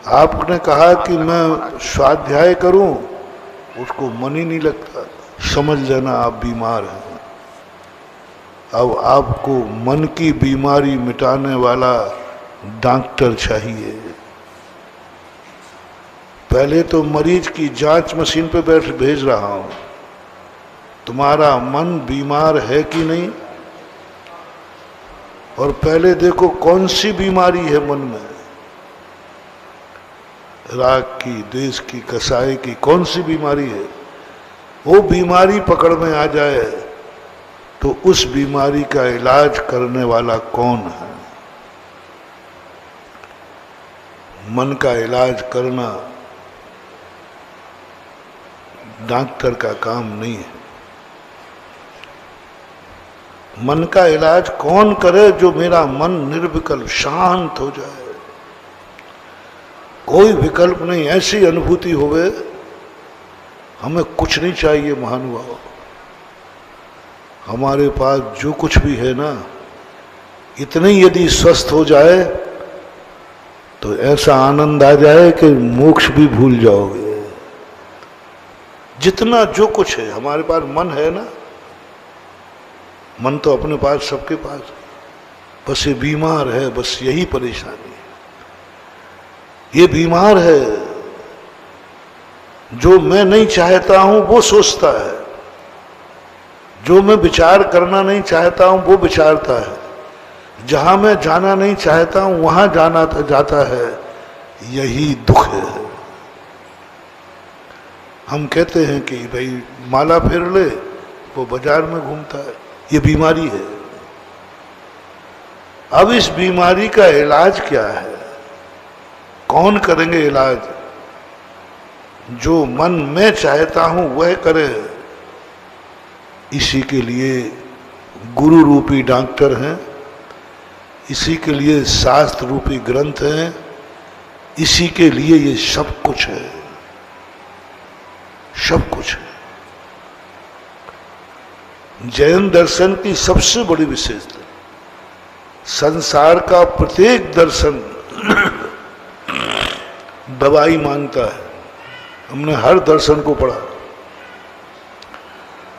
आपने कहा कि मैं स्वाध्याय करूं, उसको मन ही नहीं लगता। समझ लेना आप बीमार हैं। अब आपको मन की बीमारी मिटाने वाला डॉक्टर चाहिए। पहले तो मरीज की जांच मशीन पे बैठ भेज रहा हूं, तुम्हारा मन बीमार है कि नहीं, और पहले देखो कौन सी बीमारी है मन में, राग की, द्वेष की, कसाई की, कौन सी बीमारी है। वो बीमारी पकड़ में आ जाए तो उस बीमारी का इलाज करने वाला कौन है। मन का इलाज करना डॉक्टर का काम नहीं है। मन का इलाज कौन करे? जो मेरा मन निर्विकल्प शांत हो जाए, कोई विकल्प नहीं, ऐसी अनुभूति होवे हमें कुछ नहीं चाहिए। महानुभाव, हमारे पास जो कुछ भी है ना, इतने यदि स्वस्थ हो जाए तो ऐसा आनंद आ जाए कि मोक्ष भी भूल जाओगे। जितना जो कुछ है हमारे पास, मन है ना, मन तो अपने पास, सबके पास, बस ये बीमार है, बस यही परेशानी है। ये बीमार है, जो मैं नहीं चाहता हूं वो सोचता है, जो मैं विचार करना नहीं चाहता हूं वो विचारता है, जहां मैं जाना नहीं चाहता हूं वहां जाना जाता है। यही दुख है। हम कहते हैं कि भाई माला फेर ले, वो बाजार में घूमता है, ये बीमारी है। अब इस बीमारी का इलाज क्या है? कौन करेंगे इलाज? जो मन में चाहता हूं वह करे। इसी के लिए गुरु रूपी डॉक्टर हैं, इसी के लिए शास्त्र रूपी ग्रंथ हैं, इसी के लिए ये सब कुछ है, सब कुछ है। जैन दर्शन की सबसे बड़ी विशेषता, संसार का प्रत्येक दर्शन दवाई मांगता है। हमने हर दर्शन को पढ़ा।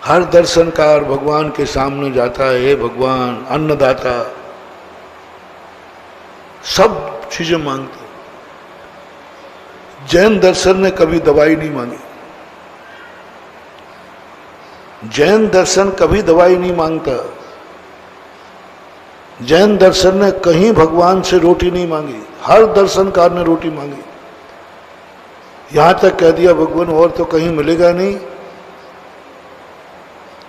हर दर्शनकार भगवान के सामने जाता है, हे भगवान, अन्नदाता, सब चीजें मांगते। जैन दर्शन ने कभी दवाई नहीं मांगी। जैन दर्शन कभी दवाई नहीं मांगता। जैन दर्शन ने कहीं भगवान से रोटी नहीं मांगी। हर दर्शनकार ने रोटी मांगी। यहां तक कह दिया भगवान और तो कहीं मिलेगा नहीं,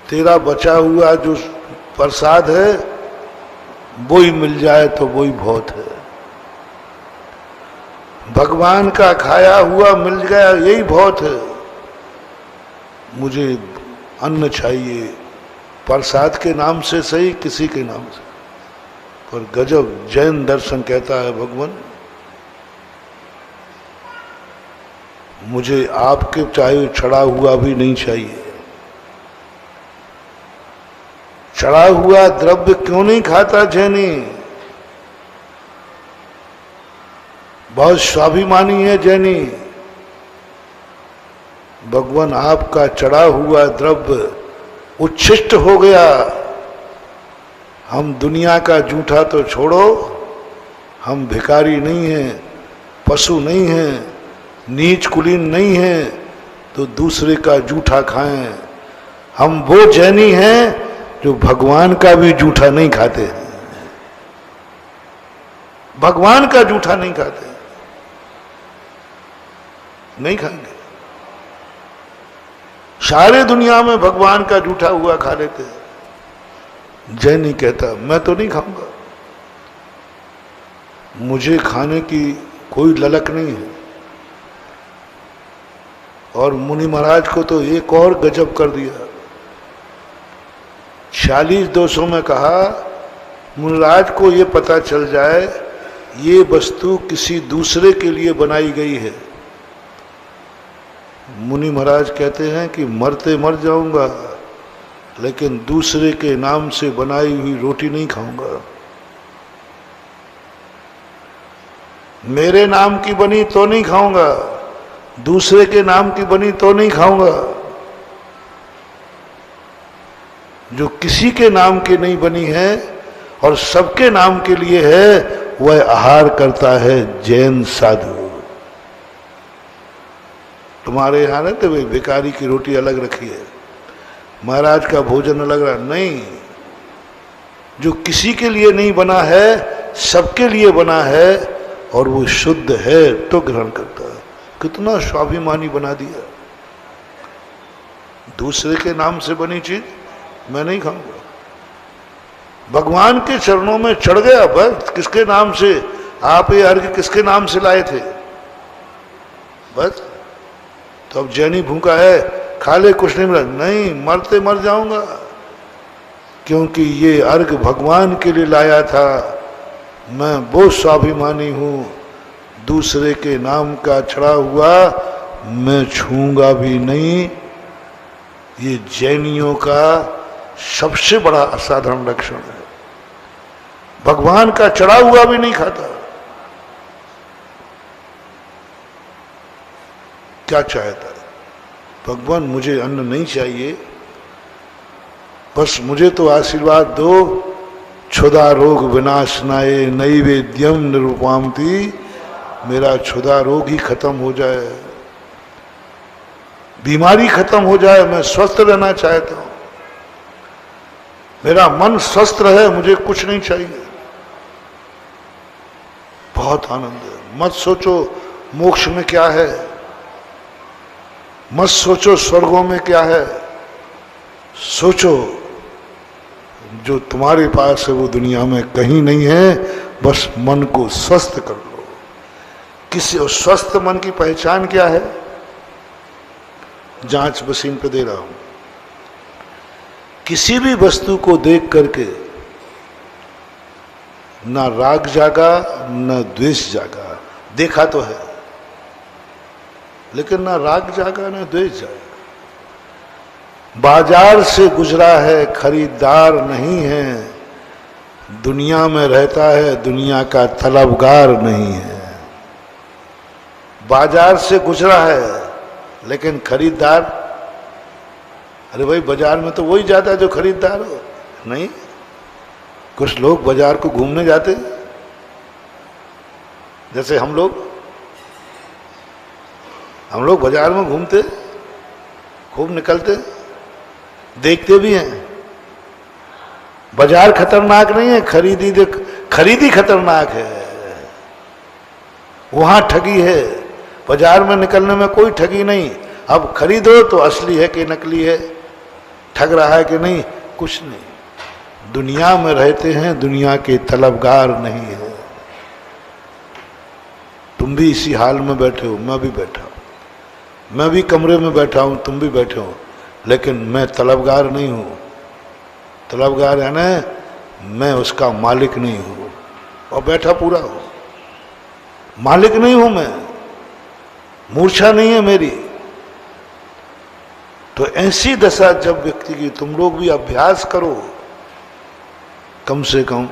तेरा बचा हुआ जो प्रसाद है वो ही मिल जाए तो वो ही बहुत है। भगवान का खाया हुआ मिल गया यही बहुत है। मुझे अन्न चाहिए, प्रसाद के नाम से सही, किसी के नाम से। पर गजब जैन दर्शन कहता है भगवान मुझे आपके चाहे चढ़ा हुआ भी नहीं चाहिए। चढ़ा हुआ द्रव्य क्यों नहीं खाता जैनी? बहुत स्वाभिमानी है जैनी। भगवान आपका चढ़ा हुआ द्रव्य उच्छिष्ट हो गया। हम दुनिया का जूठा तो छोड़ो, हम भिखारी नहीं हैं, पशु नहीं हैं, नीच कुलीन नहीं हैं तो दूसरे का जूठा खाएं। हम वो जैनी हैं जो भगवान का भी जूठा नहीं खाते हैं। भगवान का जूठा नहीं खाते, नहीं खाएंगे। सारे दुनिया में भगवान का जूठा हुआ खा लेते हैं। जैनी कहता मैं तो नहीं खाऊंगा, मुझे खाने की कोई ललक नहीं है। और मुनि महाराज को तो एक और गजब कर दिया। 46 दोषों में कहा मुनिराज को ये पता चल जाए ये वस्तु किसी दूसरे के लिए बनाई गई है। मुनि महाराज कहते हैं कि मरते मर जाऊंगा लेकिन दूसरे के नाम से बनाई हुई रोटी नहीं खाऊंगा। मेरे नाम की बनी तो नहीं खाऊंगा, दूसरे के नाम की बनी तो नहीं खाऊंगा। जो किसी के नाम की नहीं बनी है और सबके नाम के लिए है, वह आहार करता है जैन साधु। तुम्हारे यहां ना तो भाई भिखारी की रोटी अलग रखी है, महाराज का भोजन अलग रहा, नहीं। जो किसी के लिए नहीं बना है, सबके लिए बना है और वो शुद्ध है तो ग्रहण करता है। कितना स्वाभिमानी बना दिया। दूसरे के नाम से बनी चीज मैं नहीं खाऊंगा। भगवान के चरणों में चढ़ गया, बस किसके नाम से आप ये अर्घ किसके नाम से लाए थे, बस। तो अब जैनी भूखा है, खा ले, कुछ नहीं मिला, नहीं, मरते मर जाऊंगा, क्योंकि ये अर्घ भगवान के लिए लाया था। मैं बहुत स्वाभिमानी हूं, दूसरे के नाम का चढ़ा हुआ मैं छूंगा भी नहीं। ये जैनियों का सबसे बड़ा असाधारण लक्षण है। भगवान का चढ़ा हुआ भी नहीं खाता। क्या चाहता है? भगवान मुझे अन्न नहीं चाहिए, बस मुझे तो आशीर्वाद दो, क्षुधा रोग विनाशनाय नैवेद्यम निरूपामति, मेरा क्षुधा रोग ही खत्म हो जाए, बीमारी खत्म हो जाए, मैं स्वस्थ रहना चाहता हूं, मेरा मन स्वस्थ रहे, मुझे कुछ नहीं चाहिए। बहुत आनंद है। मत सोचो मोक्ष में क्या है, मत सोचो स्वर्गों में क्या है, सोचो जो तुम्हारे पास है वो दुनिया में कहीं नहीं है। बस मन को स्वस्थ कर लो। किसी और स्वस्थ मन की पहचान क्या है? जांच मशीन पे दे रहा हूं। किसी भी वस्तु को देख करके ना राग जागा ना द्वेष जागा। देखा तो है, लेकिन ना राग जागा ना द्वेष जागा। बाजार से गुजरा है, खरीदार नहीं है, दुनिया में रहता है, दुनिया का तलबगार नहीं है। बाजार से गुजरा है लेकिन खरीदार, अरे भाई बाजार में तो वही जाता है जो खरीदार हो, नहीं। कुछ लोग बाजार को घूमने जाते, जैसे हम लोग बाजार में घूमते, खूब निकलते, देखते भी हैं। बाजार खतरनाक नहीं है, खरीदी खतरनाक है। वहां ठगी है, बाजार में निकलने में कोई ठगी नहीं। अब खरीदो तो असली है कि नकली है, ठग रहा है कि नहीं, कुछ नहीं। दुनिया में रहते हैं, दुनिया के तलबगार नहीं है। तुम भी इसी हाल में बैठे हो, मैं भी बैठा हूं, मैं भी कमरे में बैठा हूं, तुम भी बैठे हो, लेकिन मैं तलबगार नहीं हूं। तलबगार है ना, मैं उसका मालिक नहीं हूं। और बैठा पूरा हो, मालिक नहीं हूं मैं, मूर्छा नहीं है मेरी। तो ऐसी दशा जब व्यक्ति की, तुम लोग भी अभ्यास करो, कम से कम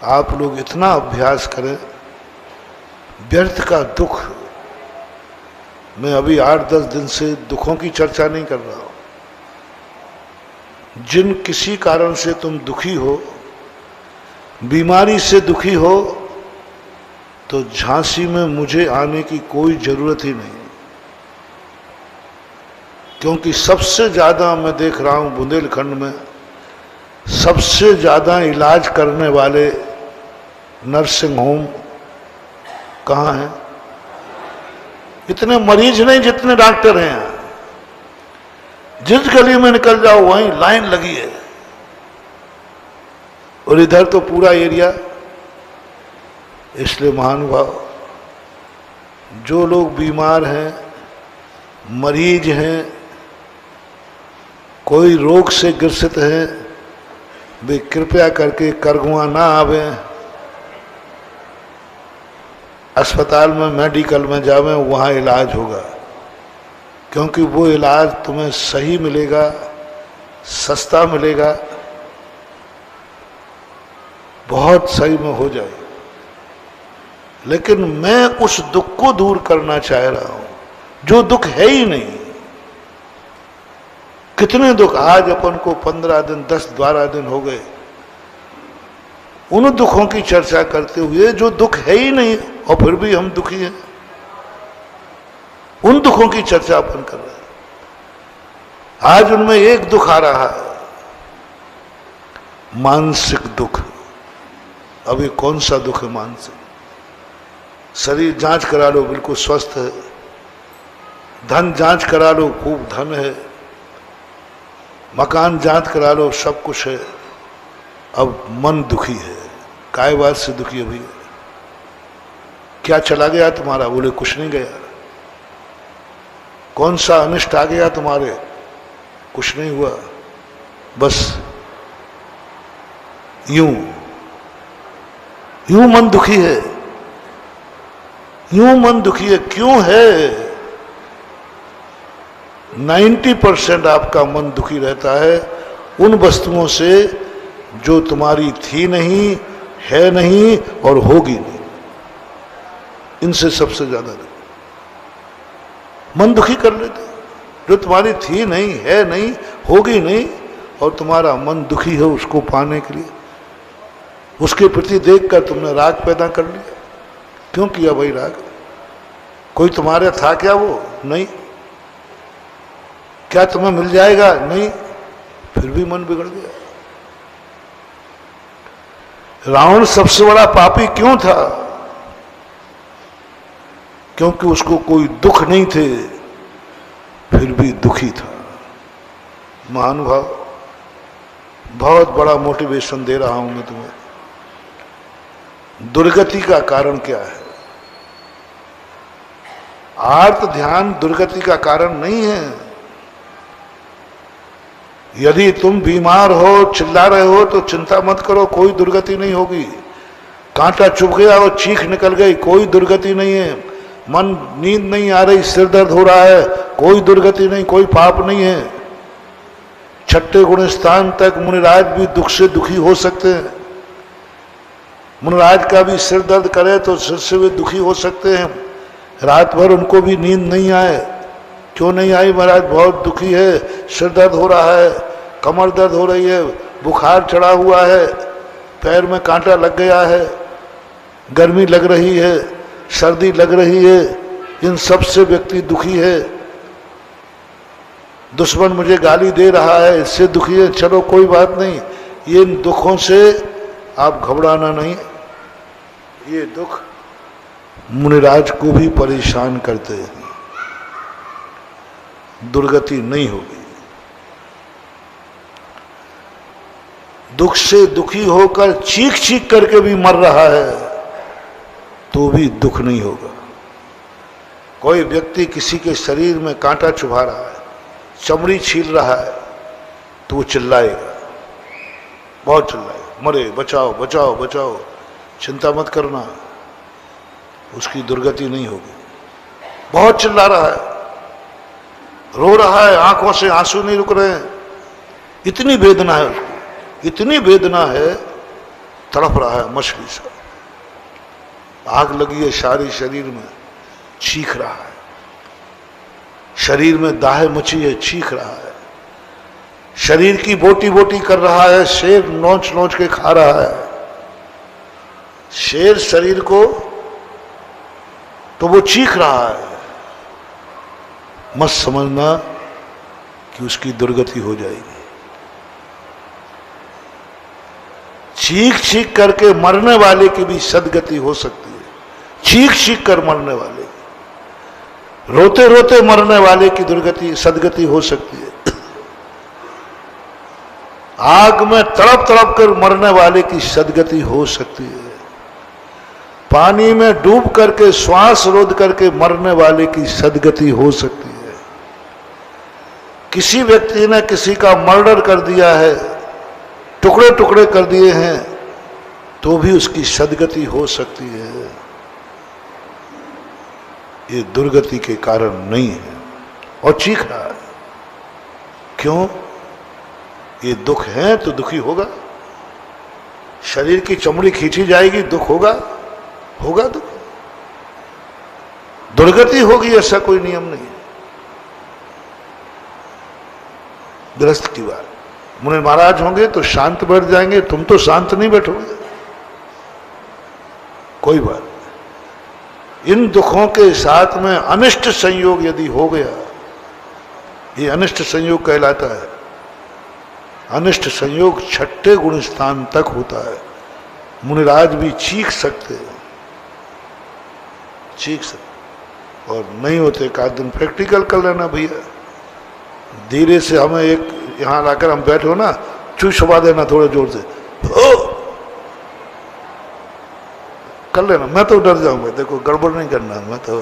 आप लोग इतना अभ्यास करें। व्यर्थ का दुख, मैं अभी 8-10 दिन से दुखों की चर्चा नहीं कर रहा हूं। जिन किसी कारण से तुम दुखी हो, बीमारी से दुखी हो, तो झांसी में मुझे आने की कोई जरूरत ही नहीं, क्योंकि सबसे ज्यादा मैं देख रहा हूं बुंदेलखंड में सबसे ज्यादा इलाज करने वाले नर्सिंग होम कहाँ हैं? इतने मरीज नहीं जितने डॉक्टर हैं। जिस गली में निकल जाओ वहीं लाइन लगी है। और इधर तो पूरा एरिया। इसलिए महानुभाव, जो लोग बीमार हैं, मरीज हैं, कोई रोग से ग्रसित हैं, वे कृपया करके करगुआ ना आवे, अस्पताल में, मेडिकल में जावे, वहाँ इलाज होगा। क्योंकि वो इलाज तुम्हें सही मिलेगा, सस्ता मिलेगा, बहुत सही में हो जाए। लेकिन मैं उस दुख को दूर करना चाह रहा हूं जो दुख है ही नहीं। कितने दुख, आज अपन को 15 दिन 10-12 दिन हो गए उन दुखों की चर्चा करते हुए जो दुख है ही नहीं, और फिर भी हम दुखी हैं। उन दुखों की चर्चा अपन कर रहे हैं। आज उनमें एक दुख आ रहा है, मानसिक दुख। अब ये कौन सा दुख है मानसिक? शरीर जांच करा लो बिल्कुल स्वस्थ है, धन जांच करा लो खूब धन है, मकान जांच करा लो सब कुछ है, अब मन दुखी है। काय बात से दुखी है भैया? क्या चला गया तुम्हारा? बोले कुछ नहीं गया। कौन सा अनिष्ट आ गया तुम्हारे? कुछ नहीं हुआ, बस यूं यूं मन दुखी है, यूं मन दुखी है। क्यों है? 90% आपका मन दुखी रहता है उन वस्तुओं से जो तुम्हारी थी नहीं, है नहीं और होगी नहीं। इनसे सबसे ज्यादा मन दुखी कर लेते। जो तुम्हारी थी नहीं, है नहीं, होगी नहीं, और तुम्हारा मन दुखी है उसको पाने के लिए, उसके प्रति देखकर तुमने राग पैदा कर लिया। क्यों किया भाई राग? कोई तुम्हारे था क्या? वो नहीं। क्या तुम्हें मिल जाएगा? नहीं। फिर भी मन बिगड़ गया। रावण सबसे बड़ा पापी क्यों था? क्योंकि उसको कोई दुख नहीं थे, फिर भी दुखी था। महानुभाव, बहुत बड़ा मोटिवेशन दे रहा हूं मैं तुम्हें। दुर्गति का कारण क्या है? आर्त ध्यान दुर्गति का कारण नहीं है। यदि तुम बीमार हो, चिल्ला रहे हो, तो चिंता मत करो, कोई दुर्गति नहीं होगी। कांटा चुभ गया और चीख निकल गई, कोई दुर्गति नहीं है। मन, नींद नहीं आ रही, सिर दर्द हो रहा है, कोई दुर्गति नहीं, कोई पाप नहीं है। छठे गुण स्थान तक मुनिराज भी दुख से दुखी हो सकते हैं। मुनिराज का भी सिर दर्द करे तो सिर से भी दुखी हो सकते हैं। रात भर उनको भी नींद नहीं आए। क्यों नहीं आई? महाराज बहुत दुखी है, सिर दर्द हो रहा है, कमर दर्द हो रही है, बुखार चढ़ा हुआ है, पैर में कांटा लग गया है, गर्मी लग रही है, सर्दी लग रही है, इन सब से व्यक्ति दुखी है। दुश्मन मुझे गाली दे रहा है, इससे दुखी है। चलो कोई बात नहीं, ये इन दुखों से आप घबराना नहीं। ये दुख मुनिराज को भी परेशान करते हैं। दुर्गति नहीं होगी। दुख से दुखी होकर चीख चीख करके भी मर रहा है तो भी दुख नहीं होगा। कोई व्यक्ति किसी के शरीर में कांटा चुभा रहा है, चमड़ी छील रहा है, तो वो चिल्लाएगा, बहुत चिल्लाएगा, मरे, बचाओ बचाओ बचाओ। चिंता मत करना, उसकी दुर्गति नहीं होगी। बहुत चिल्ला रहा है, रो रहा है, आंखों से आंसू नहीं रुक रहे हैं, इतनी वेदना है उसको, इतनी वेदना है, तड़प रहा है मछली सा, आग लगी है सारे शरीर में, चीख रहा है, शरीर में दाह मची है, चीख रहा है, शरीर की बोटी बोटी कर रहा है, शेर नोच नोच के खा रहा है। शेर शरीर को, तो वो चीख रहा है। मत समझना कि उसकी दुर्गति हो जाएगी। चीख चीख करके मरने वाले की भी सदगति हो सकती है। चीख चीख कर मरने वाले, रोते रोते मरने वाले की दुर्गति, सदगति हो सकती है। आग में तड़प तड़प कर मरने वाले की सदगति हो सकती है। पानी में डूब करके श्वास रोध करके मरने वाले की सदगति हो सकती है। किसी व्यक्ति ने किसी का मर्डर कर दिया है, टुकड़े टुकड़े कर दिए हैं, तो भी उसकी सदगति हो सकती है। ये दुर्गति के कारण नहीं है। और चीख रहा है, क्यों? ये दुख है तो दुखी होगा। शरीर की चमड़ी खींची जाएगी, दुख होगा, होगा दुख। दुर्गति होगी ऐसा कोई नियम नहीं। गृहस्थ की बात, मुनि महाराज होंगे तो शांत बैठ जाएंगे, तुम तो शांत नहीं बैठोगे। कोई बात नहीं। इन दुखों के साथ में अनिष्ट संयोग यदि हो गया, ये अनिष्ट संयोग कहलाता है। अनिष्ट संयोग 6ठे गुण स्थान तक होता है। मुनिराज भी चीख सकते हैं, चीख सकते, और नहीं होते एक आध दिन प्रैक्टिकल कर लेना भैया। धीरे से हमें एक यहां लाकर हम बैठे हो ना, चूसवा देना थोड़े जोर से, कर लेना। मैं तो डर जाऊंगा, देखो गड़बड़ नहीं करना, मैं तो,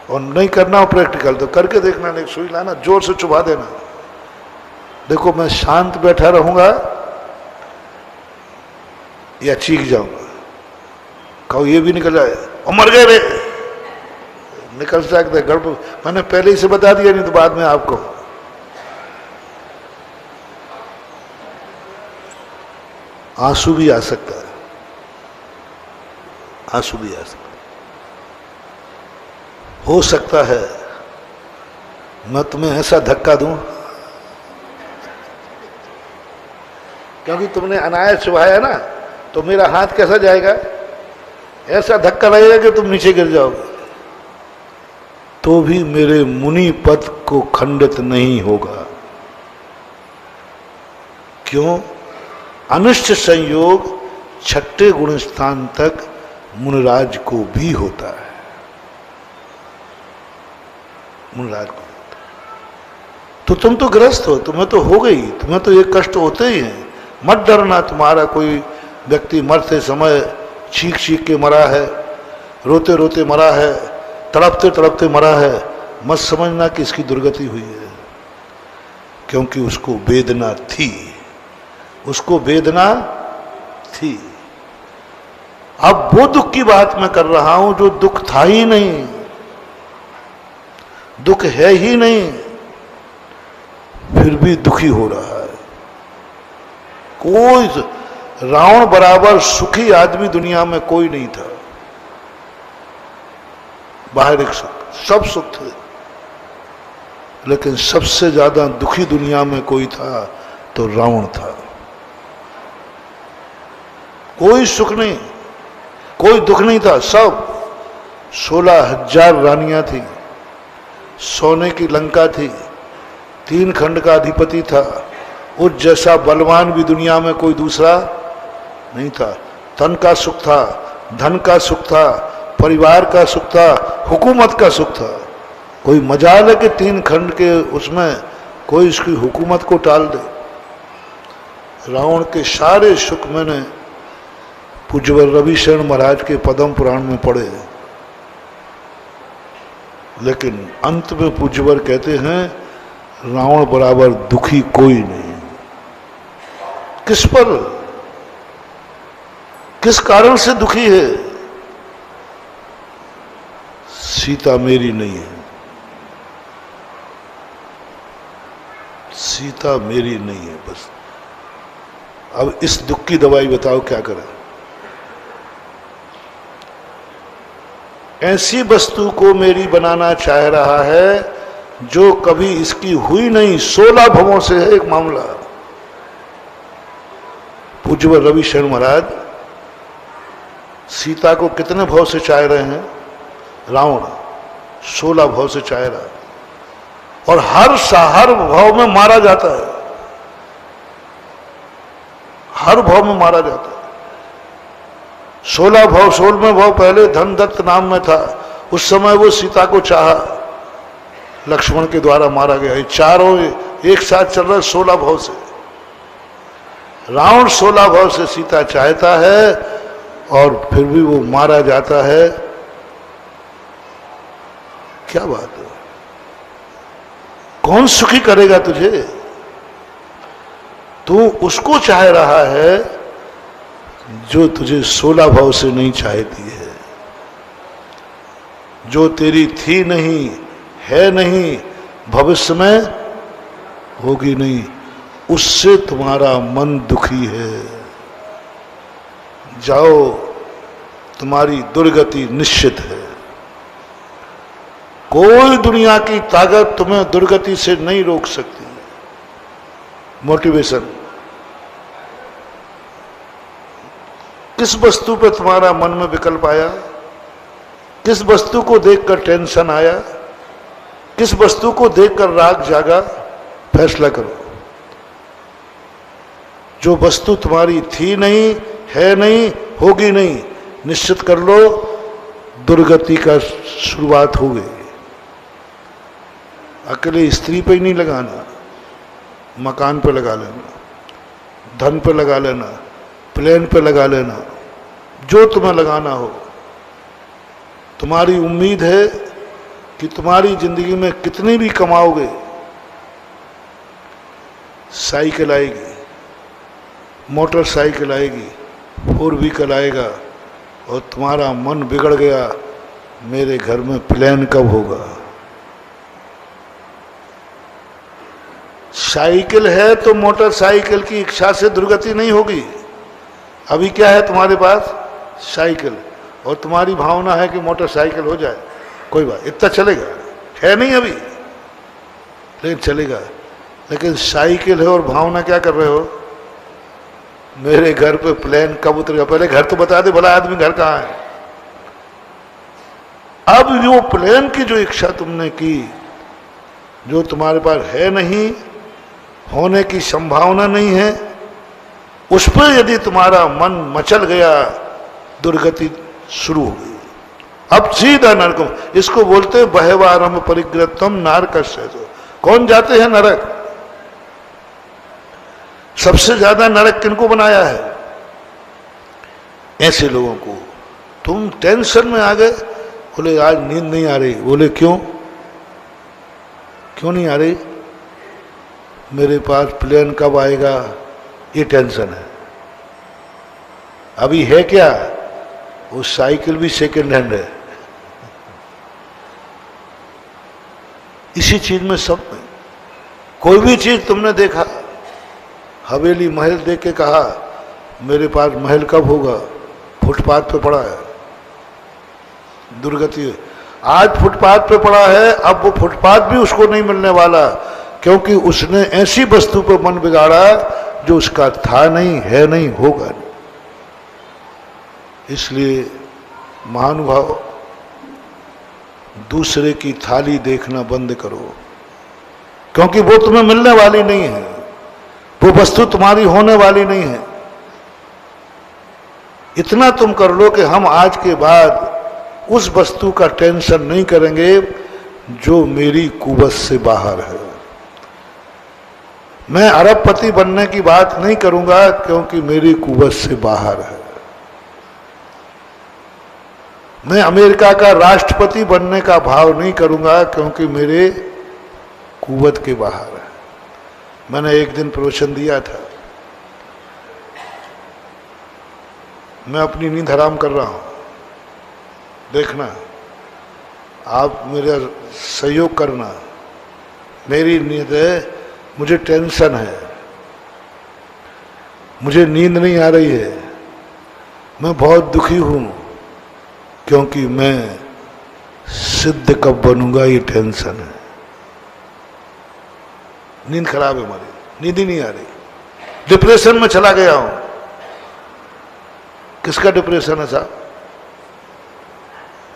और नहीं करना हो प्रैक्टिकल तो करके देखना, नहीं सुई लाना, जोर से चुभा देना। देखो मैं शांत बैठा रहूंगा या चीख जाऊंगा, कहो ये भी निकल जाए, और मर गए रे, निकल सकते गड़बड़। मैंने पहले ही से बता दिया, नहीं तो बाद में आपको आंसू भी आ सकता है, आंसू भी आ सकता है। हो सकता है मैं तुम्हें ऐसा धक्का दूं, क्योंकि तुमने अनायास चुभाया ना, तो मेरा हाथ कैसा जाएगा, ऐसा धक्का लगेगा कि तुम नीचे गिर जाओगे, तो भी मेरे मुनि पद को खंडित नहीं होगा। क्यों? अनिष्ट संयोग 6ठे गुण स्थान तक मुनिराज को भी होता है, मुनिराज को। तो तुम तो ग्रस्त हो, तुम्हें तो हो गई, तुम्हें तो ये कष्ट होते ही हैं। मत डरना, तुम्हारा कोई व्यक्ति मरते समय चीख चीख के मरा है, रोते रोते मरा है, तड़पते तड़पते मरा है, मत समझना कि इसकी दुर्गति हुई है, क्योंकि उसको वेदना थी, उसको वेदना थी। अब वो दुख की बात मैं कर रहा हूं जो दुख था ही नहीं, दुख है ही नहीं, फिर भी दुखी हो रहा है। कोई रावण बराबर सुखी आदमी दुनिया में कोई नहीं था। बाहरिक सुख, सब सुख थे, लेकिन सबसे ज्यादा दुखी दुनिया में कोई था तो रावण था। कोई सुख नहीं, कोई दुख नहीं था, सब 16,000 रानियां थी, सोने की लंका थी, 3 खंड का अधिपति था, उस जैसा बलवान भी दुनिया में कोई दूसरा नहीं था। तन का सुख था, धन का सुख था, परिवार का सुख था, हुकूमत का सुख था। कोई मजाल है कि 3 खंड के उसमें कोई इसकी हुकूमत को टाल दे। रावण के सारे सुख मैंने पूज्यवर रविशरण महाराज के पद्म पुराण में पढ़े, लेकिन अंत में पूज्यवर कहते हैं रावण बराबर दुखी कोई नहीं। किस पर, किस कारण से दुखी है? सीता मेरी नहीं है, सीता मेरी नहीं है, बस। अब इस दुख की दवाई बताओ क्या करें? ऐसी वस्तु को मेरी बनाना चाह रहा है जो कभी इसकी हुई नहीं। 16 भवों से है एक मामला। पूज्यवर रविशरण महाराज सीता को कितने भाव से चाह रहे हैं? रावण 16 भाव से चाह रहा है, और हर भाव में मारा जाता है, हर भाव में मारा जाता है। 16 भाव, 16वें भाव पहले धनदत्त नाम में था, उस समय वो सीता को चाहा, लक्ष्मण के द्वारा मारा गया। ये चारों एक साथ चल रहा है 16 भाव से। रावण 16 भाव से सीता चाहता है और फिर भी वो मारा जाता है। क्या बात है? कौन सुखी करेगा तुझे? तू उसको चाह रहा है जो तुझे 16 भाव से नहीं चाहती है, जो तेरी थी नहीं, है नहीं, भविष्य में होगी नहीं, उससे तुम्हारा मन दुखी है। जाओ, तुम्हारी दुर्गति निश्चित है। कोई दुनिया की ताकत तुम्हें दुर्गति से नहीं रोक सकती। मोटिवेशन। किस वस्तु पे तुम्हारा मन में विकल्प आया? किस वस्तु को देखकर टेंशन आया? किस वस्तु को देखकर राग जागा? फैसला करो। जो वस्तु तुम्हारी थी नहीं, है नहीं, होगी नहीं, निश्चित कर लो दुर्गति का शुरुआत हो गई। अकेले स्त्री पे ही नहीं लगाना, मकान पे लगा लेना, धन पे लगा लेना, प्लेन पे लगा लेना, जो तुम्हें लगाना हो। तुम्हारी उम्मीद है कि तुम्हारी जिंदगी में कितनी भी कमाओगे, साइकिल आएगी, मोटरसाइकिल आएगी, 4 व्हीकल आएगा, और तुम्हारा मन बिगड़ गया, मेरे घर में प्लेन कब होगा। साइकिल है तो मोटरसाइकिल की इच्छा से दुर्गति नहीं होगी। अभी क्या है तुम्हारे पास? साइकिल, और तुम्हारी भावना है कि मोटरसाइकिल हो जाए। कोई बात, इतना चलेगा, है नहीं अभी, लेकिन चलेगा। लेकिन साइकिल है और भावना क्या कर रहे हो? मेरे घर पे प्लेन कब उतरेगा। पहले घर तो बता दे, भला आदमी घर कहाँ है। अब जो प्लेन की जो इच्छा तुमने की, जो तुम्हारे पास है नहीं, होने की संभावना नहीं है, उस पर यदि तुम्हारा मन मचल गया, दुर्गति शुरू हो गई। अब सीधा नरक। इसको बोलते हैं बहवारम परिग्रतम नारकस्य। कौन जाते हैं नरक? सबसे ज्यादा नरक किनको बनाया है? ऐसे लोगों को। तुम टेंशन में आ गए, बोले आज नींद नहीं आ रही। बोले क्यों? क्यों नहीं आ रही? मेरे पास प्लेन कब आएगा, ये टेंशन है। अभी है क्या? वो साइकिल भी सेकेंड हैंड है। इसी चीज में सब में कोई भी चीज तुमने देखा, हवेली महल देख के कहा मेरे पास महल कब होगा, फुटपाथ पे पड़ा है, दुर्गति। आज फुटपाथ पे पड़ा है, अब वो फुटपाथ भी उसको नहीं मिलने वाला, क्योंकि उसने ऐसी वस्तु पर मन बिगाड़ा जो उसका था नहीं, है नहीं, होगा नहीं। इसलिए महानुभाव, दूसरे की थाली देखना बंद करो, क्योंकि वो तुम्हें मिलने वाली नहीं है, वो वस्तु तुम्हारी होने वाली नहीं है। इतना तुम कर लो कि हम आज के बाद उस वस्तु का टेंशन नहीं करेंगे जो मेरी कुवत से बाहर है। मैं अरबपति बनने की बात नहीं करूंगा, क्योंकि मेरी कुवत से बाहर है। मैं अमेरिका का राष्ट्रपति बनने का भाव नहीं करूंगा, क्योंकि मेरे कुवत के बाहर है। मैंने एक दिन प्रवचन दिया था, मैं अपनी नींद हराम कर रहा हूं, देखना, आप मेरा सहयोग करना। मेरी नींद है, मुझे टेंशन है, मुझे नींद नहीं आ रही है, मैं बहुत दुखी हूं, क्योंकि मैं सिद्ध कब बनूंगा ये टेंशन है। नींद खराब है हमारी, नींद ही नहीं आ रही, डिप्रेशन में चला गया हूं। किसका डिप्रेशन है साहब?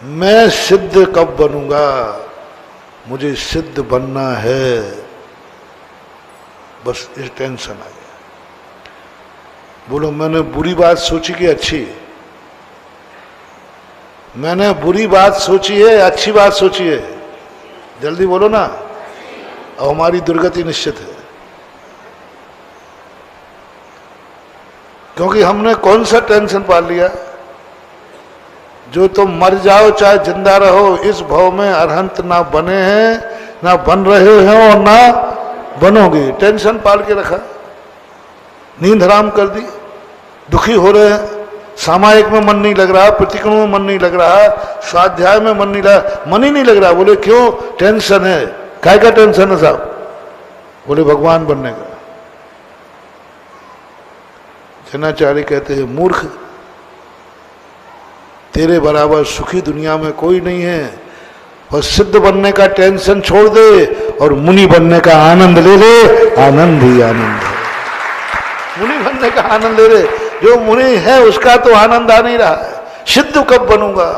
मैं सिद्ध कब बनूंगा, मुझे सिद्ध बनना है, बस इस टेंशन आ गया। बोलो मैंने बुरी बात सोची कि अच्छी? मैंने बुरी बात सोची है, अच्छी बात सोची है? जल्दी बोलो ना। अब हमारी दुर्गति निश्चित है, क्योंकि हमने कौन सा टेंशन पाल लिया? जो तुम मर जाओ चाहे जिंदा रहो, इस भव में अरहंत ना बने हैं, ना बन रहे हैं और ना बनोगे। टेंशन पाल के रखा, नींद हराम कर दी, दुखी हो रहे हैं, सामायिक में मन नहीं लग रहा, प्रतिक्रमण में मन नहीं लग रहा, स्वाध्याय में मन नहीं लगा, मन ही नहीं लग रहा। बोले क्यों? टेंशन है। काय का टेंशन है साहब? बोले भगवान बनने का। जनाचार्य कहते हैं मूर्ख, तेरे बराबर सुखी दुनिया में कोई नहीं है। और सिद्ध बनने का टेंशन छोड़ दे और मुनि बनने का आनंद ले ले। आनंद ही आनंद है, मुनि बनने का आनंद ले ले। जो मुनि है उसका तो आनंद आ नहीं रहा है। सिद्ध कब बनूंगा,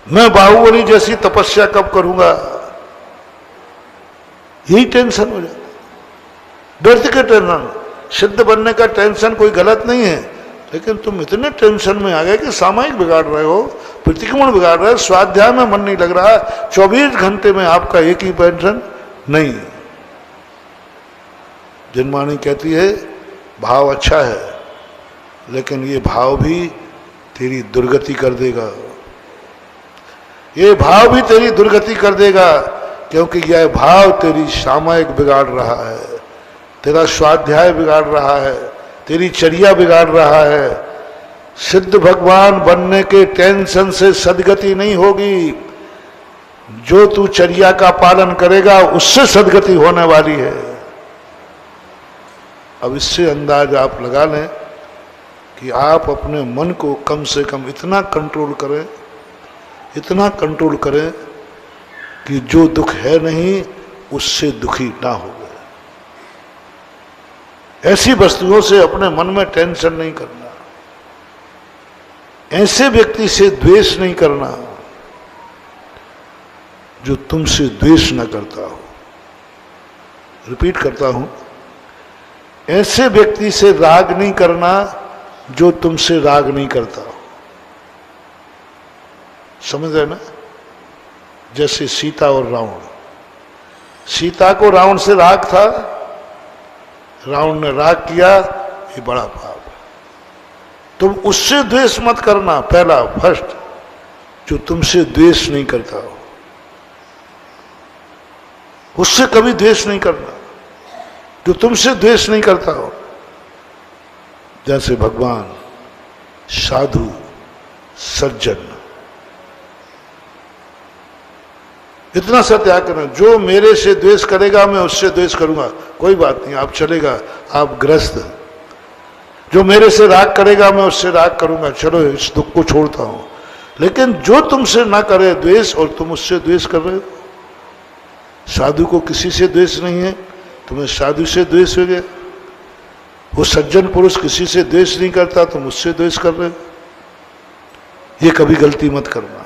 मैं बाहुबली जैसी तपस्या कब करूंगा, यही टेंशन हो जाता। डरते के टेंशन, सिद्ध बनने का टेंशन कोई गलत नहीं है, लेकिन तुम इतने टेंशन में आ गए कि सामायिक बिगाड़ रहे हो, प्रतिक्रमण बिगाड़ रहे हो, स्वाध्याय में मन नहीं लग रहा, 24 घंटे में आपका एक ही टेंशन नहीं। जिनवाणी कहती है भाव अच्छा है, लेकिन ये भाव भी तेरी दुर्गति कर देगा, ये भाव भी तेरी दुर्गति कर देगा, क्योंकि यह भाव तेरी सामायिक बिगाड़ रहा है, तेरा स्वाध्याय बिगाड़ रहा है, तेरी चर्या बिगाड़ रहा है। सिद्ध भगवान बनने के टेंशन से सदगति नहीं होगी, जो तू चर्या का पालन करेगा उससे सदगति होने वाली है। अब इससे अंदाज आप लगा लें कि आप अपने मन को कम से कम इतना कंट्रोल करें, इतना कंट्रोल करें कि जो दुख है नहीं उससे दुखी ना हो गए। ऐसी वस्तुओं से अपने मन में टेंशन नहीं करना, ऐसे व्यक्ति से द्वेष नहीं करना जो तुमसे द्वेष न करता हो। रिपीट करता हूं, ऐसे व्यक्ति से राग नहीं करना जो तुमसे राग नहीं करता हो। समझ रहे ना? जैसे सीता और रावण, सीता को रावण से राग था, रावण ने राग किया, ये बड़ा पाप है। तुम उससे द्वेष मत करना, पहला फर्स्ट, जो तुमसे द्वेष नहीं करता हो, उससे कभी द्वेष नहीं करना जो तुमसे द्वेष नहीं करता हो। जैसे भगवान, साधु, सज्जन, इतना सा त्याग करना। जो मेरे से द्वेष करेगा मैं उससे द्वेष करूंगा, कोई बात नहीं, आप चलेगा, आप ग्रस्त। जो मेरे से राग करेगा मैं उससे राग करूंगा, चलो इस दुख को छोड़ता हूं। लेकिन जो तुमसे ना करे द्वेष और तुम उससे द्वेष कर रहे हो, साधु को किसी से द्वेष नहीं है, तुम्हें साधु से द्वेष हो गया। वो सज्जन पुरुष किसी से द्वेष नहीं करता, तुम उससे द्वेष कर रहे हो। ये कभी गलती मत करना।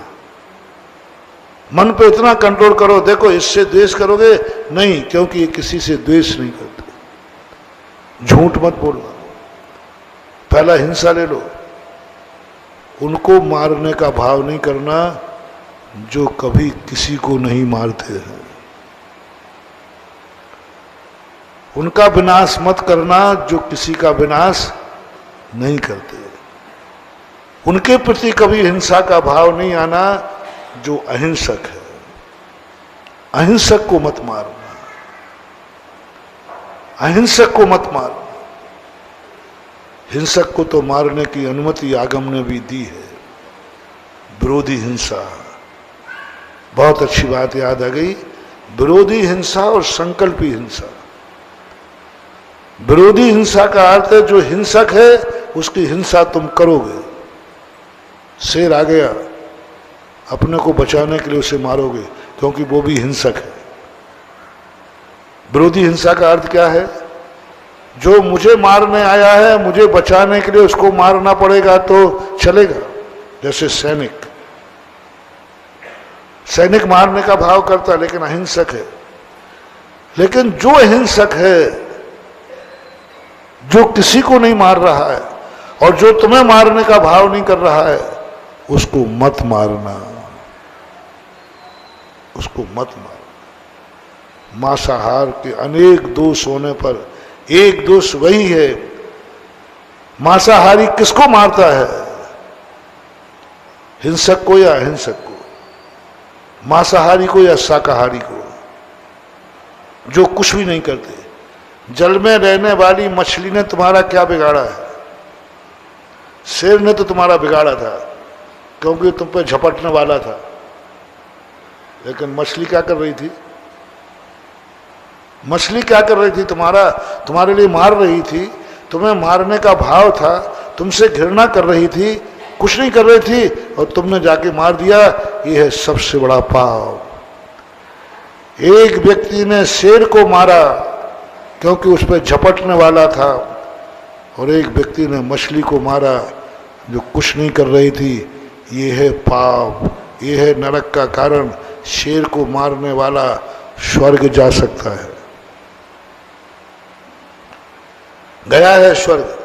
मन पे इतना कंट्रोल करो, देखो इससे द्वेष करोगे नहीं, क्योंकि ये किसी से द्वेष नहीं करते। झूठ मत बोलना, पहला हिंसा ले लो। उनको मारने का भाव नहीं करना जो कभी किसी को नहीं मारते हैं। उनका विनाश मत करना जो किसी का विनाश नहीं करते। उनके प्रति कभी हिंसा का भाव नहीं आना जो अहिंसक है। अहिंसक को मत मारना, अहिंसक को मत मारना। हिंसक को तो मारने की अनुमति आगम ने भी दी है। विरोधी हिंसा, बहुत अच्छी बात याद आ गई। विरोधी हिंसा और संकल्पी हिंसा। विरोधी हिंसा का अर्थ है जो हिंसक है उसकी हिंसा तुम करोगे। शेर आ गया, अपने को बचाने के लिए उसे मारोगे, क्योंकि वो भी हिंसक है। विरोधी हिंसा का अर्थ क्या है? जो मुझे मारने आया है, मुझे बचाने के लिए उसको मारना पड़ेगा तो चलेगा। जैसे सैनिक, सैनिक मारने का भाव करता है लेकिन अहिंसक है। लेकिन जो हिंसक है, जो किसी को नहीं मार रहा है और जो तुम्हें मारने का भाव नहीं कर रहा है, उसको मत मारना, उसको मत मारना। मांसाहार के अनेक दोष होने पर एक दोष वही है, मांसाहारी किसको मारता है? हिंसक को या अहिंसक को? मांसाहारी को या शाकाहारी को? जो कुछ भी नहीं करते। जल में रहने वाली मछली ने तुम्हारा क्या बिगाड़ा है? शेर ने तो तुम्हारा बिगाड़ा था, क्योंकि तुम पे झपटने वाला था। लेकिन मछली क्या कर रही थी? मछली क्या कर रही थी? तुम्हारे लिए मार रही थी, तुम्हें मारने का भाव था, तुमसे घृणा कर रही थी, कुछ नहीं कर रही थी और तुमने जाके मार दिया, ये है सबसे बड़ा पाप। एक व्यक्ति ने शेर को मारा क्योंकि उस पर झपटने वाला था, और एक व्यक्ति ने मछली को मारा जो कुछ नहीं कर रही थी। ये है पाप, ये है नरक का कारण। शेर को मारने वाला स्वर्ग जा सकता है, गया है स्वर्ग।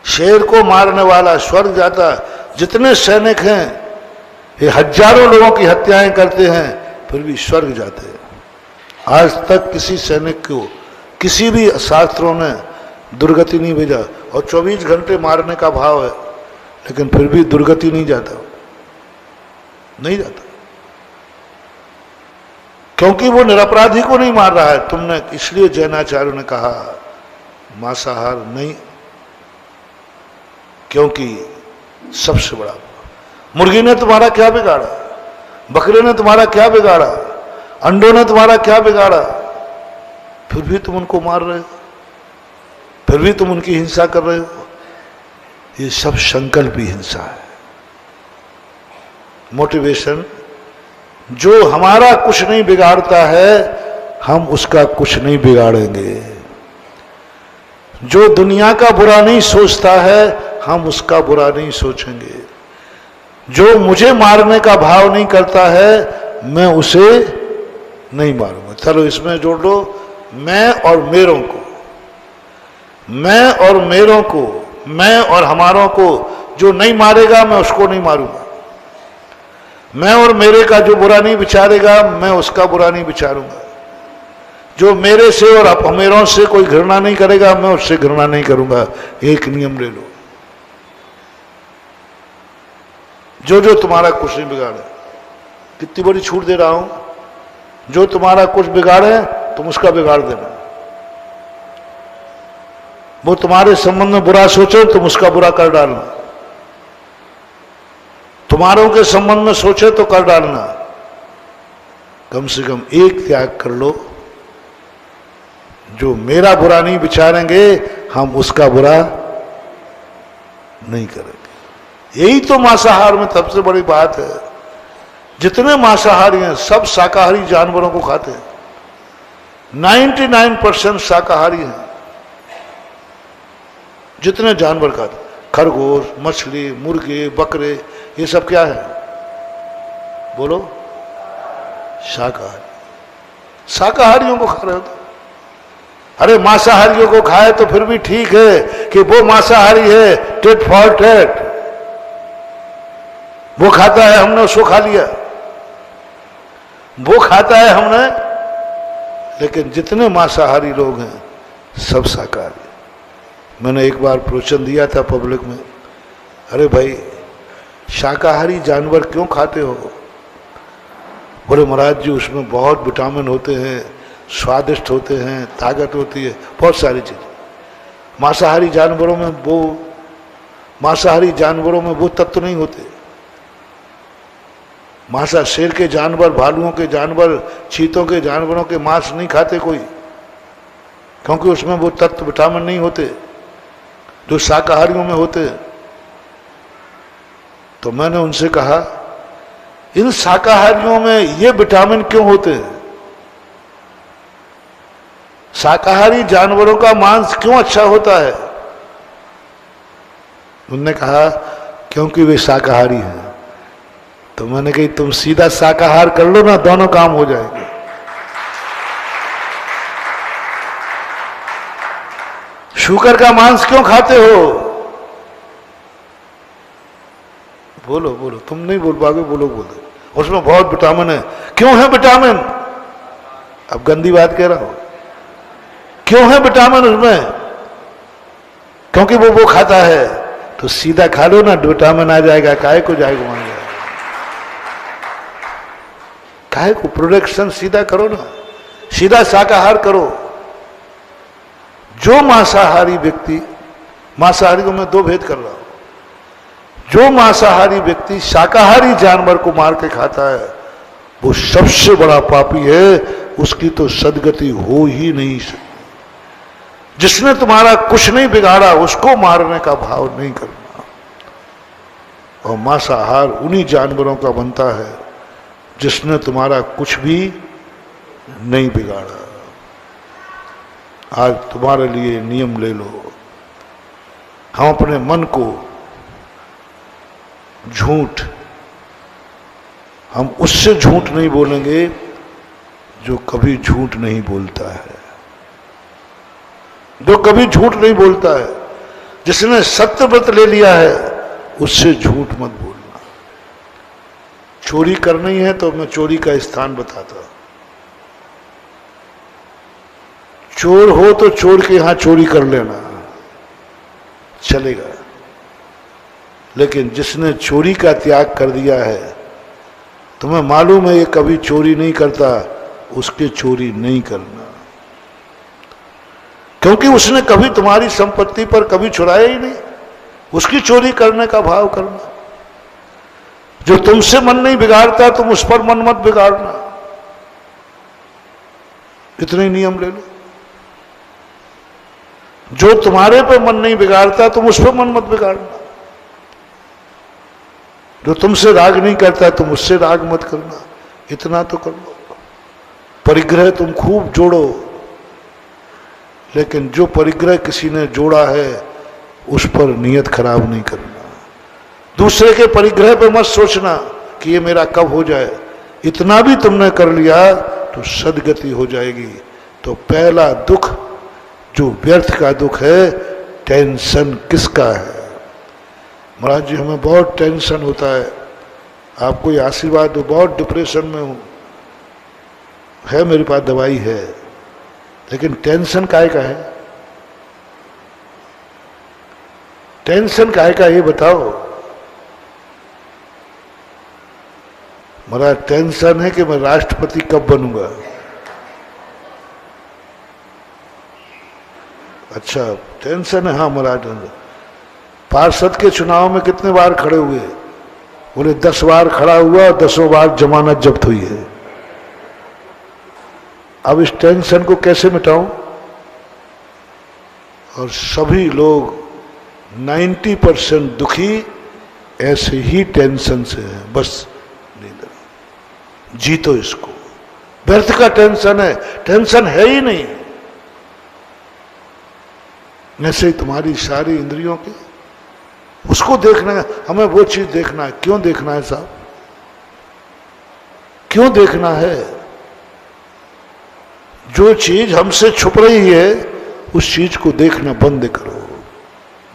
शेर को मारने वाला स्वर्ग जाता। जितने सैनिक हैं ये हजारों लोगों की हत्याएं करते हैं, फिर भी स्वर्ग जाते हैं। आज तक किसी सैनिक को किसी भी शास्त्रों ने दुर्गति नहीं भेजा, और 24 घंटे मारने का भाव है, लेकिन फिर भी दुर्गति नहीं जाता, नहीं जाता, क्योंकि वो निरपराधी को नहीं मार रहा है। तुमने इसलिए जैनाचार्यों ने कहा मांसाहार नहीं, क्योंकि सबसे बड़ा। मुर्गी ने तुम्हारा क्या बिगाड़ा, बकरे ने तुम्हारा क्या बिगाड़ा, अंडों ने तुम्हारा क्या बिगाड़ा, फिर भी तुम उनको मार रहे हो, फिर भी तुम उनकी हिंसा कर रहे हो। ये सब संकल्पी हिंसा है। मोटिवेशन, जो हमारा कुछ नहीं बिगाड़ता है हम उसका कुछ नहीं बिगाड़ेंगे। जो दुनिया का बुरा नहीं सोचता है हम उसका बुरा नहीं सोचेंगे। जो मुझे मारने का भाव नहीं करता है मैं उसे नहीं मारूंगा। चलो इसमें जोड़ लो, मैं और मेरों को, मैं और मेरों को, मैं और हमारों को। जो नहीं मारेगा मैं उसको नहीं मारूंगा। मैं और मेरे का जो बुरा नहीं विचारेगा मैं उसका बुरा नहीं विचारूंगा। जो मेरे से और अपमेरों से कोई घृणा नहीं करेगा मैं उससे घृणा नहीं करूंगा। एक नियम ले लो, जो जो तुम्हारा कुछ नहीं बिगाड़े। कितनी बड़ी छूट दे रहा हूं, जो तुम्हारा कुछ बिगाड़े तुम उसका बिगाड़ देना। वो तुम्हारे संबंध में बुरा सोचे तुम उसका बुरा कर डालना। तुम्हारों के संबंध में सोचे तो कर डालना। कम से कम एक त्याग कर लो, जो मेरा बुरा नहीं विचारेंगे हम उसका बुरा नहीं करेंगे। यही तो मांसाहार में सबसे बड़ी बात है। जितने मांसाहारी हैं सब शाकाहारी जानवरों को खाते हैं। 99% शाकाहारी हैं। जितने जानवर खाते, खरगोश, मछली, मुर्गे, बकरे, ये सब क्या है बोलो? शाकाहारी। शाकाहारियों को खा रहे हो तो? अरे मांसाहारियों को खाए तो फिर भी ठीक है कि वो मांसाहारी है, टेट फॉर टेट। वो खाता है हमने उसको खा लिया, वो खाता है हमने। लेकिन जितने मांसाहारी लोग हैं सब शाकाहारी। मैंने एक बार प्रवचन दिया था पब्लिक में, अरे भाई शाकाहारी जानवर क्यों खाते हो? बोले महाराज जी उसमें बहुत विटामिन होते हैं, स्वादिष्ट होते हैं, ताकत होती है, बहुत सारी चीजें। मांसाहारी जानवरों में वो तत्व नहीं होते। शेर के जानवर, भालुओं के जानवर, चीतों के जानवरों के मांस नहीं खाते कोई, क्योंकि उसमें वो तत्व विटामिन नहीं होते जो शाकाहारियों में होते। तो मैंने उनसे कहा इन शाकाहारियों में ये विटामिन क्यों होते हैं? शाकाहारी जानवरों का मांस क्यों अच्छा होता है? उन्होंने कहा क्योंकि वे शाकाहारी हैं। तो मैंने कही तुम सीधा शाकाहार कर लो ना, दोनों काम हो जाएंगे। शुकर का मांस क्यों खाते हो? बोलो बोलो, तुम नहीं बोल पाओगे, बोलो बोलो। उसमें बहुत विटामिन है। क्यों है विटामिन? अब गंदी बात कह रहा हूं। क्यों है विटामिन उसमें? क्योंकि वो खाता है। तो सीधा खा लो ना, विटामिन आ जाएगा। काहे को जाएगा मान जाएगा? काहे को? प्रोडक्शन सीधा करो ना, सीधा शाकाहार करो। जो मांसाहारी व्यक्ति, मांसाहारी को मैं दो भेद कर रहा हूं। जो मांसाहारी व्यक्ति शाकाहारी जानवर को मार के खाता है वो सबसे बड़ा पापी है, उसकी तो सदगति हो ही नहीं सकती। जिसने तुम्हारा कुछ नहीं बिगाड़ा उसको मारने का भाव नहीं करना। और मांसाहार उन्हीं जानवरों का बनता है जिसने तुम्हारा कुछ भी नहीं बिगाड़ा। आज तुम्हारे लिए नियम ले लो, हम अपने मन को झूठ, हम उससे झूठ नहीं बोलेंगे जो कभी झूठ नहीं बोलता है, जो कभी झूठ नहीं बोलता है, जिसने सत्य व्रत ले लिया है, उससे झूठ मत बोलना। चोरी करनी है तो मैं चोरी का स्थान बताता, चोर हो तो चोर के यहां चोरी कर लेना चलेगा, लेकिन जिसने चोरी का त्याग कर दिया है, तुम्हें मालूम है ये कभी चोरी नहीं करता, उसके चोरी नहीं करना, क्योंकि उसने कभी तुम्हारी संपत्ति पर कभी चुराया ही नहीं। उसकी चोरी करने का भाव करना। जो तुमसे मन नहीं बिगाड़ता तुम उस पर मन मत बिगाड़ना, इतने नियम ले लो। जो तुम्हारे पे मन नहीं बिगाड़ता तुम उस पर मन मत बिगाड़ना। जो तुमसे राग नहीं करता तुम उससे राग मत करना, इतना तो कर लो। परिग्रह तुम खूब जोड़ो, लेकिन जो परिग्रह किसी ने जोड़ा है उस पर नियत खराब नहीं करना। दूसरे के परिग्रह पे मत सोचना कि ये मेरा कब हो जाए। इतना भी तुमने कर लिया तो सदगति हो जाएगी। तो पहला दुख जो व्यर्थ का दुख है, टेंशन किसका है? महाराज जी हमें बहुत टेंशन होता है, आपको ये आशीर्वाद दो, बहुत डिप्रेशन में हूं, है मेरे पास दवाई है, लेकिन टेंशन काहे का है? टेंशन काहे का ये बताओ। मेरा टेंशन है कि मैं राष्ट्रपति कब बनूंगा। अच्छा टेंशन है, हाँ महाराज। पार्षद के चुनाव में कितने बार खड़े हुए? बोले 10 बार खड़ा हुआ, 10 बार जमानत जब्त हुई है। अब इस टेंशन को कैसे मिटाऊं? और सभी लोग 90% दुखी ऐसे ही टेंशन से है। बस जीतो इसको। व्यर्थ का टेंशन है, टेंशन है ही नहीं। ऐसे ही तुम्हारी सारी इंद्रियों की, उसको देखना है, हमें वो चीज देखना है। क्यों देखना है साहब? क्यों देखना है? जो चीज हमसे छुप रही है उस चीज को देखना बंद करो।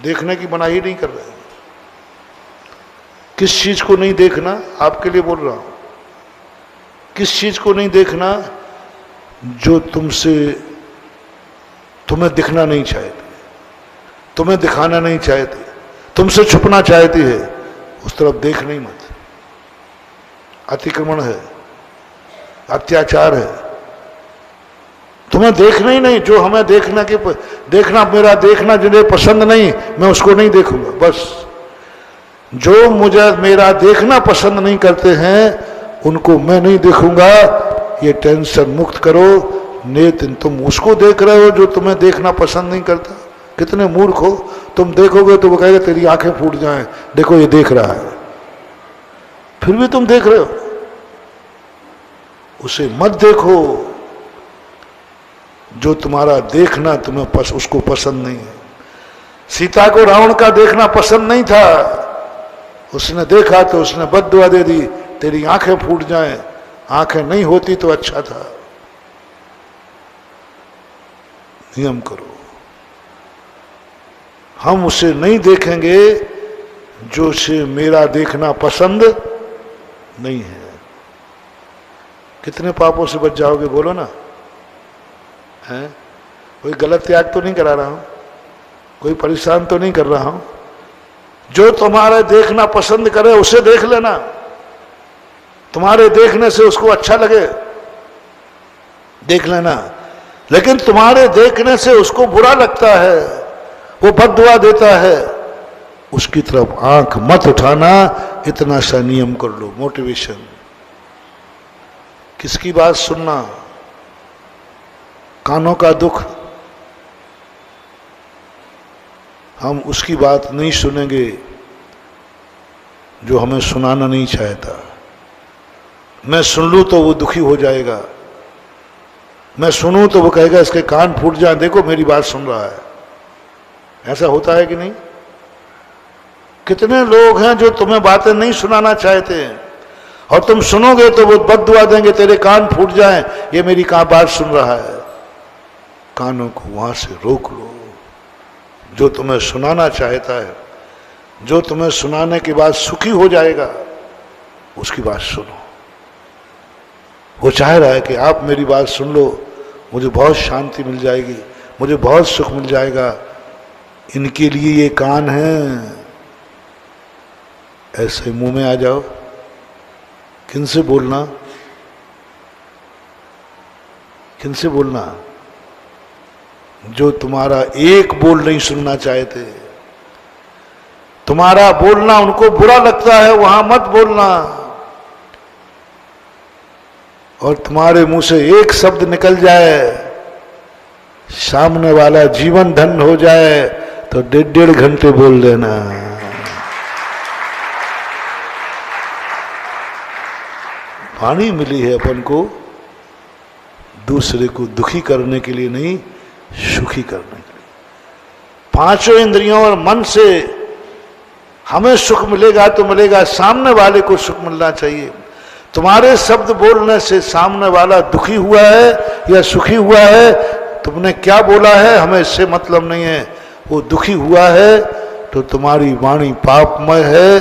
देखने की मनाही नहीं कर रहे। किस चीज को नहीं देखना? आपके लिए बोल रहा हूं। किस चीज को नहीं देखना? जो तुम्हें दिखना नहीं चाहती, तुम्हें दिखाना नहीं चाहती, तुमसे छुपना चाहती है, उस तरफ देख नहीं मत। अतिक्रमण है, अत्याचार है। तुम्हें देखना ही नहीं। जो हमें देखना मेरा देखना जिन्हें पसंद नहीं, मैं उसको नहीं देखूंगा। बस जो मुझे मेरा देखना पसंद नहीं करते हैं उनको मैं नहीं देखूंगा। ये टेंशन मुक्त करो। नितिन तुम उसको देख रहे हो जो तुम्हें देखना पसंद नहीं करता। कितने मूर्ख हो। तुम देखोगे तो वो कहेगा तेरी आंखें फूट जाएं, देखो ये देख रहा है, फिर भी तुम देख रहे हो। उसे मत देखो। जो तुम्हारा देखना तुम्हें उसको पसंद नहीं है। सीता को रावण का देखना पसंद नहीं था, उसने देखा तो उसने बद्दुआ दे दी, तेरी आंखें फूट जाएं। आंखें नहीं होती तो अच्छा था। नियम करो। हम उसे नहीं देखेंगे जो से मेरा देखना पसंद नहीं है। कितने पापों से बच जाओगे बोलो ना? है कोई गलत त्याग तो नहीं करा रहा हूं, कोई परेशान तो नहीं कर रहा हूं। जो तुम्हारे देखना पसंद करे उसे देख लेना। तुम्हारे देखने से उसको अच्छा लगे, देख लेना। लेकिन तुम्हारे देखने से उसको बुरा लगता है, वो बद्दुआ देता है, उसकी तरफ आंख मत उठाना। इतना सा नियम कर लो। मोटिवेशन। किसकी बात सुनना? कानों का दुख, हम उसकी बात नहीं सुनेंगे। जो हमें सुनाना नहीं चाहता। मैं सुन लूं तो वो दुखी हो जाएगा, मैं सुनूं तो वो कहेगा इसके कान फूट जाए, देखो मेरी बात सुन रहा है। ऐसा होता है कि नहीं? कितने लोग हैं जो तुम्हें बातें नहीं सुनाना चाहते हैं, और तुम सुनोगे तो वो बद्दुआ देंगे, तेरे कान फूट जाएं, ये मेरी बात सुन रहा है। कानों को वहां से रोक लो। जो तुम्हें सुनाना चाहता है, जो तुम्हें सुनाने के बाद सुखी हो जाएगा, उसकी बात सुनो। वो चाह रहा है कि आप मेरी बात सुन लो, मुझे बहुत शांति मिल जाएगी, मुझे बहुत सुख मिल जाएगा। इनके लिए ये कान है। ऐसे मुंह में आ जाओ, किनसे बोलना, किनसे बोलना? जो तुम्हारा एक बोल नहीं सुनना चाहते, तुम्हारा बोलना उनको बुरा लगता है, वहां मत बोलना। और तुम्हारे मुंह से एक शब्द निकल जाए, सामने वाला जीवन धन हो जाए, तो 1.5 घंटे बोल देना। वाणी मिली है अपन को दूसरे को दुखी करने के लिए नहीं, सुखी करने के लिए। 5 इंद्रियों और मन से हमें सुख मिलेगा तो मिलेगा, सामने वाले को सुख मिलना चाहिए। तुम्हारे शब्द बोलने से सामने वाला दुखी हुआ है या सुखी हुआ है, तुमने क्या बोला है हमें इससे मतलब नहीं है। वो दुखी हुआ है तो तुम्हारी वाणी पापमय है,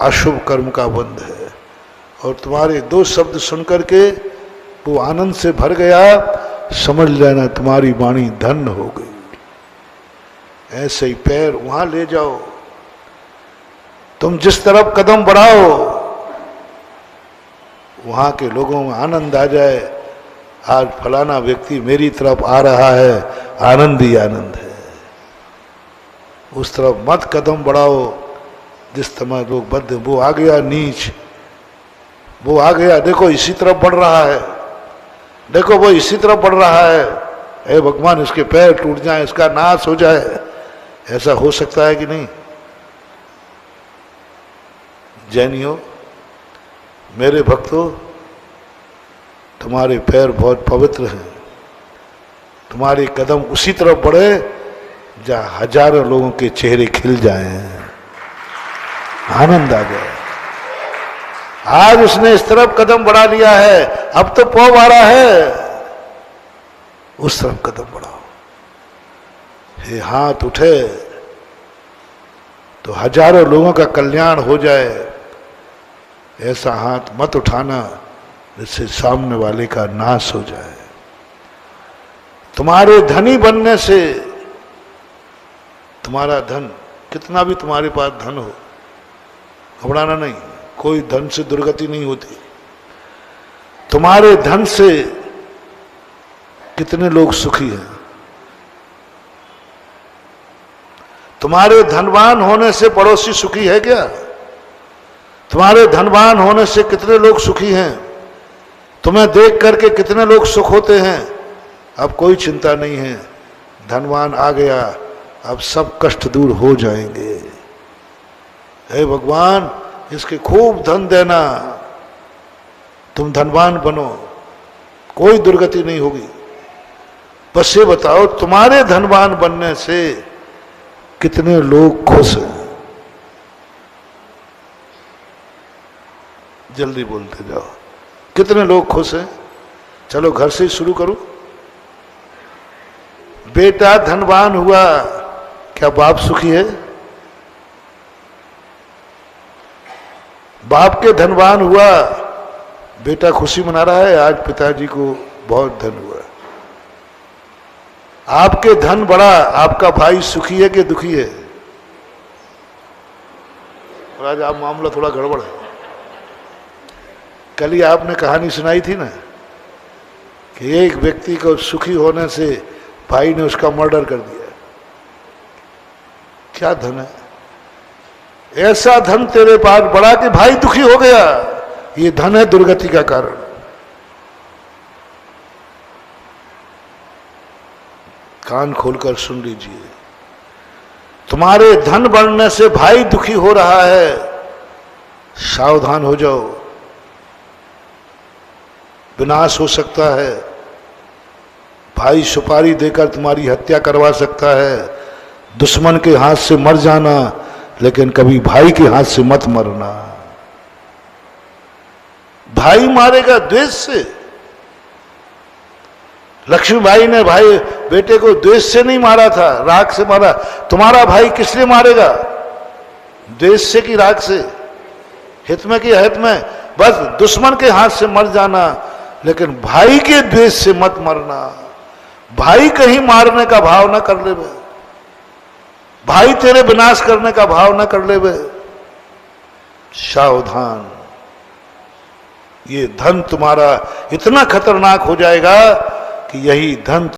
अशुभ कर्म का बंध है। और तुम्हारे 2 शब्द सुनकर के वो आनंद से भर गया, समझ लेना तुम्हारी वाणी धन्य हो गई। ऐसे ही पैर वहां ले जाओ। तुम जिस तरफ कदम बढ़ाओ, वहां के लोगों में आनंद आ जाए, आज फलाना व्यक्ति मेरी तरफ आ रहा है, आनंद ही आनंद है। उस तरफ मत कदम बढ़ाओ जिस तरह लोग बद्ध, वो आ गया नीच, वो आ गया, देखो इसी तरफ बढ़ रहा है, देखो वो इसी तरफ बढ़ रहा है, हे भगवान इसके पैर टूट जाए, इसका नाश हो जाए। ऐसा हो सकता है कि नहीं? जैनियों, मेरे भक्तों, तुम्हारे पैर बहुत पवित्र हैं, तुम्हारे कदम उसी तरफ बढ़े जहां हजारों लोगों के चेहरे खिल जाएं, आनंद आ जाए। आज उसने इस तरफ कदम बढ़ा लिया है, अब तो पौ आ रहा है, उस तरफ कदम बढ़ाओ। ये हाथ उठे तो हजारों लोगों का कल्याण हो जाए। ऐसा हाथ मत उठाना जिससे सामने वाले का नाश हो जाए। तुम्हारे धनी बनने से, तुम्हारा धन कितना भी तुम्हारे पास धन हो, घबराना नहीं, कोई धन से दुर्गति नहीं होती। तुम्हारे धन से कितने लोग सुखी हैं। तुम्हारे धनवान होने से पड़ोसी सुखी है क्या? तुम्हारे धनवान होने से कितने लोग सुखी हैं? तुम्हें देख करके कितने लोग सुख होते हैं? अब कोई चिंता नहीं है, धनवान आ गया, अब सब कष्ट दूर हो जाएंगे। हे भगवान, इसके खूब धन देना, तुम धनवान बनो, कोई दुर्गति नहीं होगी। बस ये बताओ, तुम्हारे धनवान बनने से कितने लोग खुश हैं? जल्दी बोलते जाओ, कितने लोग खुश हैं? चलो घर से ही शुरू करो। बेटा धनवान हुआ, क्या बाप सुखी है? बाप के धनवान हुआ, बेटा खुशी मना रहा है, आज पिताजी को बहुत धन हुआ। आपके धन बढ़ा, आपका भाई सुखी है कि दुखी है? और आज आप मामला थोड़ा गड़बड़ है। कल ही आपने कहानी सुनाई थी ना कि एक व्यक्ति को सुखी होने से भाई ने उसका मर्डर कर दिया। क्या धन है? ऐसा धन तेरे पास बढ़ा कि भाई दुखी हो गया, ये धन है दुर्गति का कारण। कान खोलकर सुन लीजिए, तुम्हारे धन बढ़ने से भाई दुखी हो रहा है, सावधान हो जाओ, विनाश हो सकता है। भाई सुपारी देकर तुम्हारी हत्या करवा सकता है। दुश्मन के हाथ से मर जाना, लेकिन कभी भाई के हाथ से मत मरना। भाई मारेगा द्वेष से। लक्ष्मीबाई ने भाई बेटे को द्वेष से नहीं मारा था, राग से मारा। तुम्हारा भाई किस लिए मारेगा? द्वेष से कि राग से? हित में कि अहित में? बस दुश्मन के हाथ से मर जाना, लेकिन भाई के द्वेष से मत मरना। भाई कहीं मारने का भाव न कर ले, भाई तेरे विनाश करने का भाव न कर ले। सावधान, ये धन तुम्हारा इतना खतरनाक हो जाएगा कि यही धन